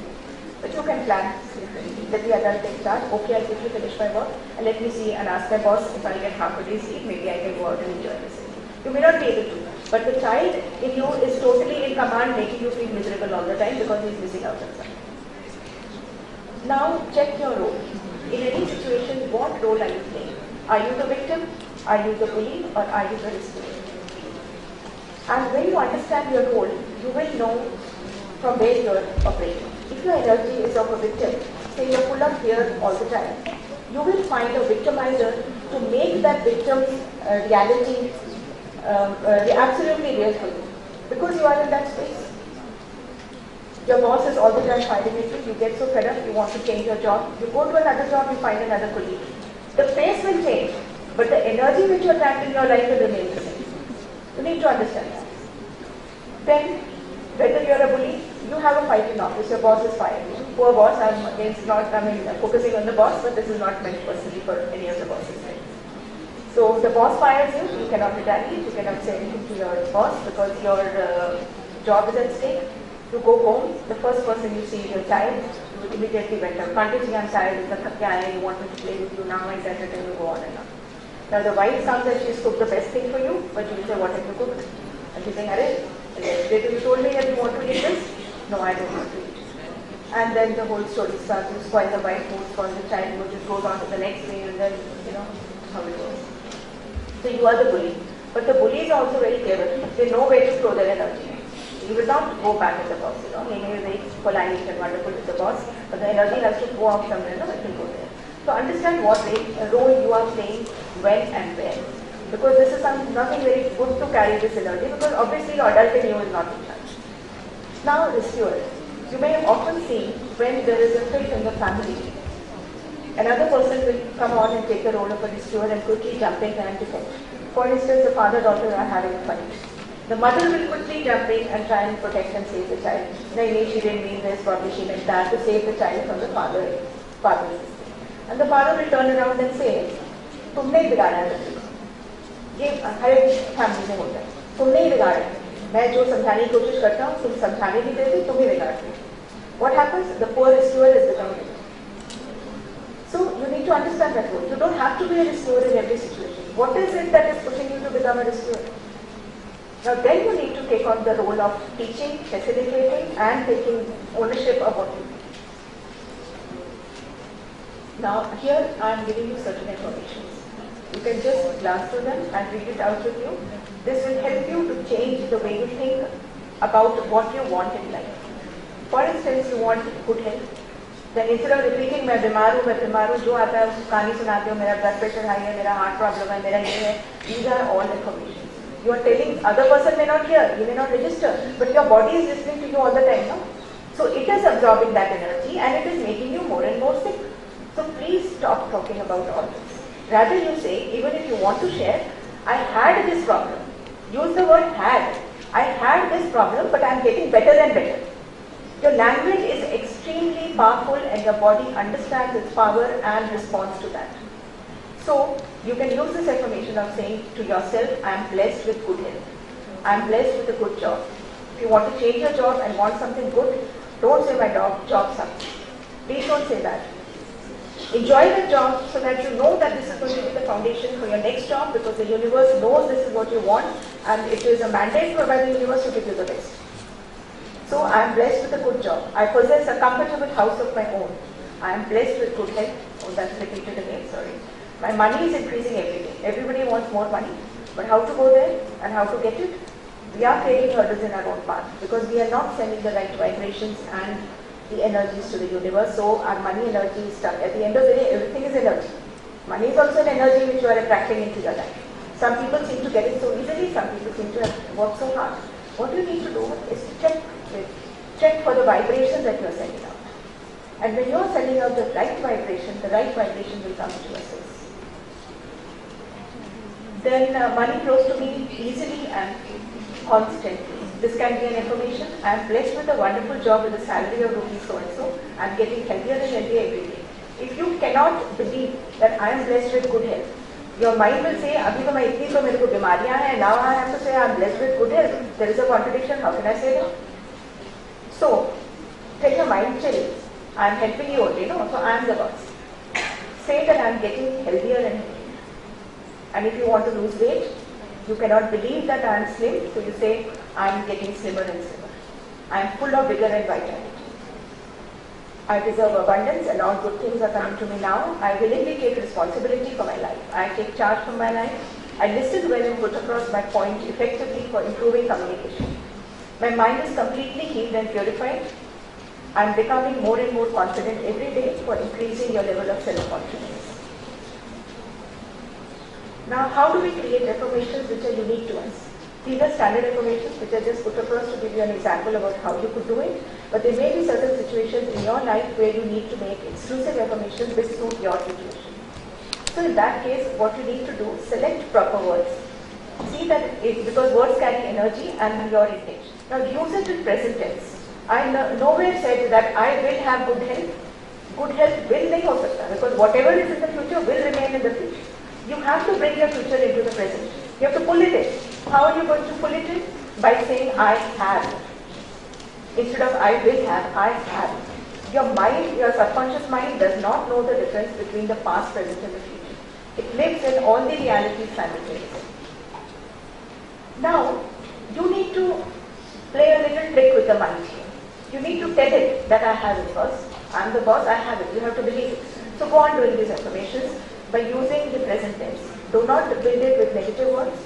Speaker 1: But you can plan differently. Let the adult take charge. Okay, I'll quickly finish my work and let me see and ask my boss if I get half a day's leave, maybe I can go out and enjoy this. You may not be able to, but the child in you is totally in command, making you feel miserable all the time because he is missing out on something. Now check your role. In any situation, what role are you playing? Are you the victim? Are you the bully? Or are you the rescuer? And when you understand your role, you will know from where you are operating. If your energy is of a victim, say you're full of fear all the time, you will find a victimizer to make that victim's reality absolutely real for you. Because you are in that space. Your boss is all the time fighting with you, you get so fed up, you want to change your job. You go to another job, you find another colleague. The face will change, but the energy which you attract in your life will remain the same. You need to understand that. Then, whether you're a bully, you have a fight in office, your boss is fired you. Poor boss, I'm focusing on the boss, but this is not meant personally for any of the bosses. Right? So the boss fires you, you cannot retaliate, you cannot say anything to your boss because your job is at stake. You go home, the first person you see is your child, you immediately went up. Can't you see I'm tired, you want me to play with you now, and you go on and on. Now the wife comes and she's cooked the best thing for you, but you will say, what have you cooked? And she's saying, yesterday you told me that you want to eat this? No, I don't want to eat it. And then the whole story starts, you spoil the wife food, spoil the child, which just goes on to the next thing, and then, how it goes. So you are the bully. But the bullies are also very clever. They know where to throw their energy. You will not go back at the boss. He may be very polite and wonderful to the boss, but the energy has to go out somewhere, it will go there. So understand what role you are playing, when and where. Because this is nothing very good to carry this energy, because obviously your adult in you is not in charge. Now rescuer. You may often see when there is a fit in the family, another person will come on and take the role of a rescuer and quickly jump in and defend. For instance, the father-daughter are having a fight. The mother will quickly jump in and try and protect and save the child. No, she didn't mean this, probably she meant that, to save the child from the father's mistake. And the father will turn around and say, तुमने ही बिगाड़ा है बच्चे को. ये हर एक family में होता है. तुमने ही बिगाड़ा है. मैं जो समझाने की कोशिश करता हूँ, तुम समझाने नहीं देते, तुम ही बिगाड़ते हो. What happens? The poor rescuer is becoming victim. So you need to understand that role. You don't have to be a rescuer in every situation. What is it that is pushing you to become a rescuer? Now then you need to take on the role of teaching, facilitating and taking ownership of what you do. Now here I am giving you certain information. You can just glance through them and read it out with you. This will help you to change the way you think about what you want in life. For instance, you want good health. Then instead of repeating मैं बीमार हूँ जो आता है उसको कहानी सुनाते हो मेरा blood pressure high है मेरा heart problem है मेरा ये है. These are all information. You are telling other person may not hear, he may not register, but your body is listening to you all the time, no? So it is absorbing that energy and it is making you more and more sick. So please stop talking about all this. Rather you say, even if you want to share, I had this problem. Use the word had. I had this problem, but I am getting better and better. Your language is extremely powerful and your body understands its power and responds to that. So, you can use this information of saying to yourself, I am blessed with good health. I am blessed with a good job. If you want to change your job and want something good, don't say my job sucks. Please don't say that. Enjoy the job so that you know that this is going to be the foundation for your next job because the universe knows this is what you want and it is a mandate by the universe to give you the best. So I am blessed with a good job. I possess a comfortable house of my own. I am blessed with good health. Oh, that's repeated again, sorry. My money is increasing every day. Everybody wants more money, but how to go there and how to get it? We are creating hurdles in our own path because we are not sending the right vibrations and the energies to the universe. So our money energy is stuck. At the end of the day, everything is energy. Money is also an energy which you are attracting into your life. Some people seem to get it so easily, some people seem to have worked so hard. What you need to do is to check for the vibration that you are sending out. And when you are sending out the right vibration will come to your source. Then money flows to me easily and constantly. This can be an affirmation. I am blessed with a wonderful job with a salary of rupees so and so. I am getting healthier and healthier every day. If you cannot believe that I am blessed with good health, your mind will say, "Abhi to main itni to mere ko bimariyan hai." Now I have to say I am blessed with good health. There is a contradiction. How can I say that? So take your mind chill. I am helping you only, no? So I am the boss. Say that I am getting healthier and healthier. And if you want to lose weight, you cannot believe that I am slim, so you say, I am getting slimmer and slimmer. I am full of vigor and vitality. I deserve abundance and all good things are coming to me now. I willingly take responsibility for my life. I take charge for my life. I listen well and put across my point effectively for improving communication. My mind is completely healed and purified. I am becoming more and more confident every day for increasing your level of self-confidence. Now, how do we create affirmations which are unique to us? These are standard affirmations which I just put across to give you an example about how you could do it. But there may be certain situations in your life where you need to make exclusive affirmations which suit your situation. So in that case, what you need to do, select proper words. See that because words carry energy and your intention. Now use it in present tense. I nowhere said that I will have good health. Good health will nahi ho sakta because whatever is in the future will remain in the future. You have to bring your future into the present. You have to pull it in. How are you going to pull it in? By saying I have. Instead of I will have, I have. Your mind, your subconscious mind does not know the difference between the past, present and the future. It lives in all the realities simultaneously. Now, you need to play a little trick with the mind. You need to tell it that I have it first. I'm the boss, I have it. You have to believe it. So go on doing these affirmations by using the present tense. Do not build it with negative words.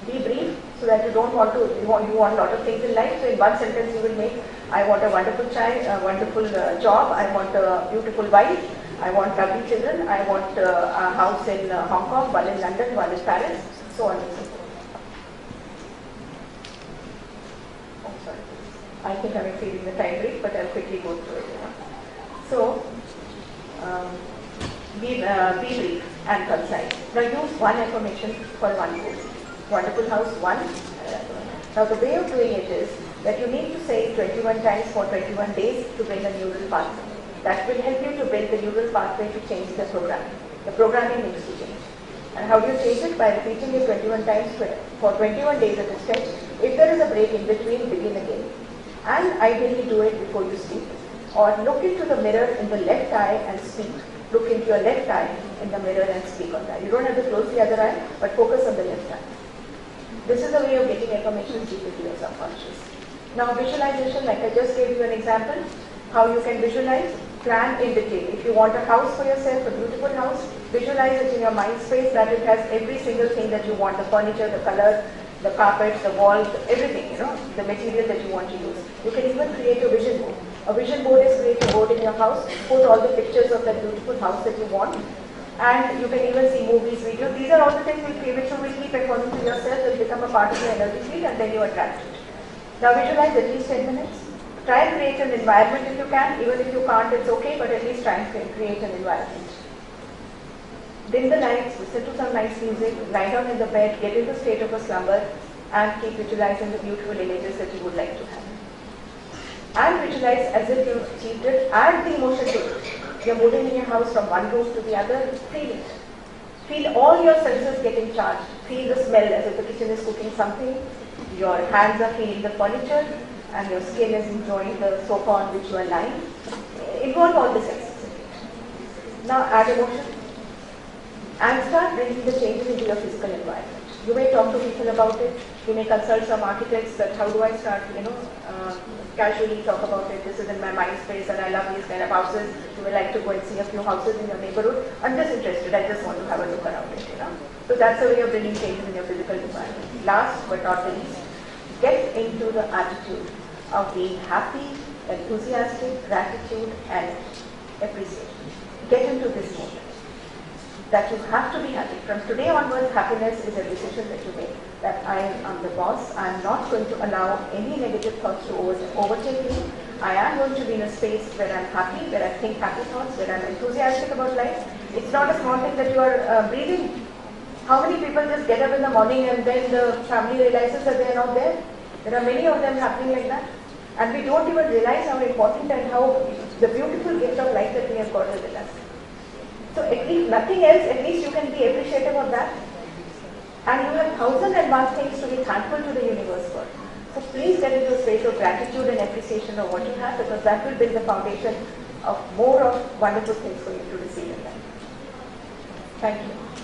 Speaker 1: Be brief so that you don't want to, you want a lot of things in life. So in one sentence you will make, I want a wonderful child, a wonderful job, I want a beautiful wife, I want lovely children, I want a house in Hong Kong, one in London, one in Paris, so on and so forth. Oh, sorry. I think I'm exceeding the time break, but I'll quickly go through it. So, be brief and concise. Now use one affirmation for one goal. Wonderful house, one. Now the way of doing it is that you need to say 21 times for 21 days to bring a neural pathway. That will help you to build the neural pathway to change the programming. The programming needs to change. And how do you change it? By repeating it 21 times for 21 days at a stretch. If there is a break in between, begin again. And ideally do it before you sleep. Or look into the mirror in the left eye and speak. Look into your left eye in the mirror and speak on that. You don't have to close the other eye, but focus on the left eye. This is a way of getting affirmations deep into your subconscious. Now visualization, like I just gave you an example, how you can visualize, plan in detail. If you want a house for yourself, a beautiful house, visualize it in your mind space that it has every single thing that you want, the furniture, the color, the carpets, the walls, everything, the material that you want to use. You can even create a vision board. A vision board is create a board in your house, put all the pictures of that beautiful house that you want, and you can even see movies, videos. These are all the things which you will keep according to yourself, will become a part of your energy field and then you attract it. Now visualize at least 10 minutes. Try and create an environment if you can. Even if you can't, it's okay, but at least try and create an environment. Dim the lights, listen to some nice music, lie down in the bed, get into a state of a slumber, and keep visualizing the beautiful images that you would like to have. And visualize as if you achieved it, add the emotion to it. You're moving in your house from one room to the other, feel it. Feel all your senses getting charged. Feel the smell as if the kitchen is cooking something. Your hands are feeling the furniture and your skin is enjoying the sofa on which you are lying. Involve all the senses. Now add emotion and start bringing the changes into your physical environment. You may talk to people about it. You may consult some architects that how do I start, casually talk about it. This is in my mind space and I love these kind of houses. You may like to go and see a few houses in your neighborhood. I'm just interested. I just want to have a look around it, So that's a way of bringing changes in your physical environment. Last but not the least, get into the attitude of being happy, enthusiastic, gratitude and appreciation. Get into this mode. that you have to be happy. From today onwards, happiness is a decision that you make, that I am the boss. I am not going to allow any negative thoughts to overtake me. I am going to be in a space where I am happy, where I think happy thoughts, where I am enthusiastic about life. It's not a small thing that you are breathing. How many people just get up in the morning and then the family realizes that they are not there? There are many of them happening like that. And we don't even realize how important and how the beautiful gift of life that we have got with us. So at least nothing else, at least you can be appreciative of that. And you have 1,001 things to be thankful to the universe for. So please get into a space of gratitude and appreciation of what you have, because that will build the foundation of more of wonderful things for you to receive in life. Thank you.